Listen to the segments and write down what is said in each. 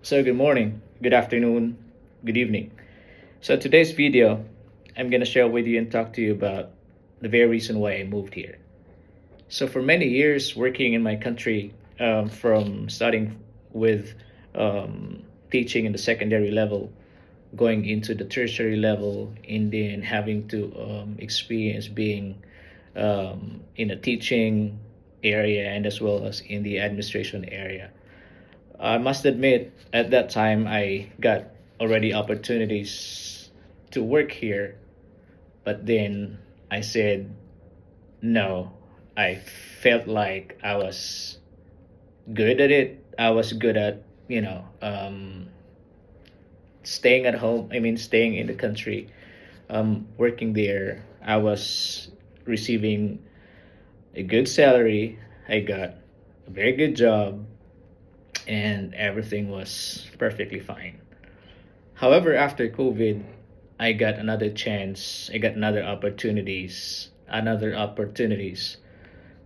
So good morning, good afternoon, good evening. So today's video, I'm gonna share with you and talk to you about the very reason why I moved here. So for many years working in my country, from starting with teaching in the secondary level, going into the tertiary level, and then having to experience being in a teaching area and as well as in the administration area. I must admit, at that time, I got already opportunities to work here, but then I said no. I felt like I was good at it. I was good at, staying at home. I mean, staying in the country, working there. I was receiving a good salary. I got a very good job, and everything was perfectly fine. However, after COVID, I got another chance. I got another opportunities,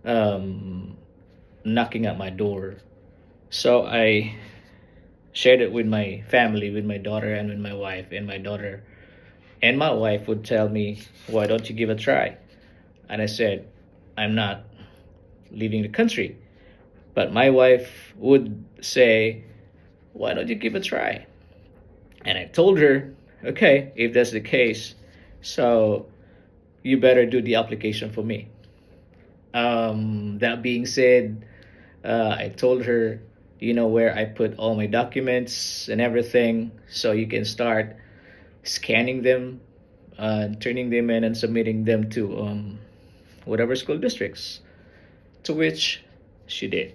um, knocking at my door. So I shared it with my family, with my daughter and with my wife. And my daughter and my wife would tell me, "Why don't you give a try?" And I said, "I'm not leaving the country." But my wife would say, "Why don't you give a try?" And I told her, "Okay, if that's the case, so you better do the application for me." That being said, I told her, where I put all my documents and everything, so you can start scanning them, turning them in, and submitting them to whatever school districts, to which she did.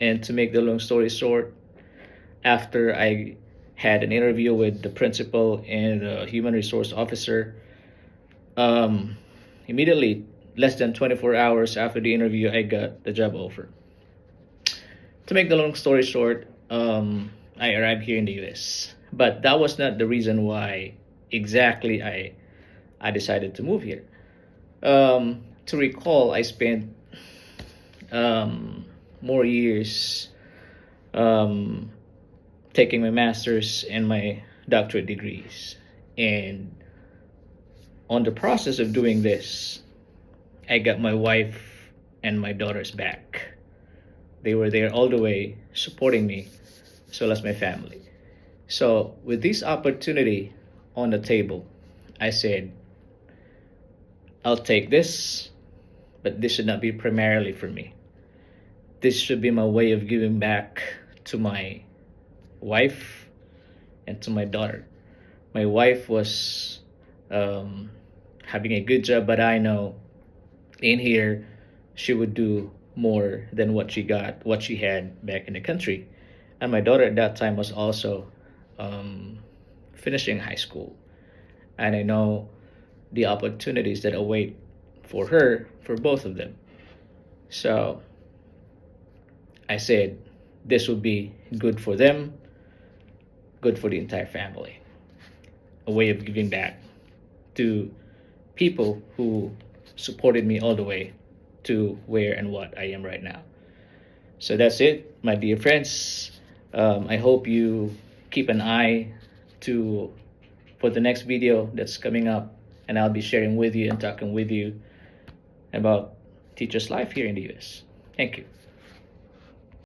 And to make the long story short, after I had an interview with the principal and the human resource officer, um, immediately, less than 24 hours after the interview, I got the job offer. To make the long story short, I arrived here in the US. But that was not the reason why exactly I decided to move here. To recall, I spent um, more years um, taking my master's and my doctorate degrees. And on the process of doing this, I got my wife and my daughters back. They were there all the way supporting me, as well as my family. So, with this opportunity on the table, I said, I'll take this, but this should not be primarily for me. This should be my way of giving back to my wife and to my daughter. My wife was having a good job, but I know in here she would do more than what she had back in the country. And my daughter at that time was also um, finishing high school. And I know the opportunities that await for her, for both of them. So I said, this would be good for them, good for the entire family. A way of giving back to people who supported me all the way to where and what I am right now. So that's it, my dear friends. I hope you keep an eye to for the next video that's coming up, and I'll be sharing with you and talking with you about teachers' life here in the US. Thank you.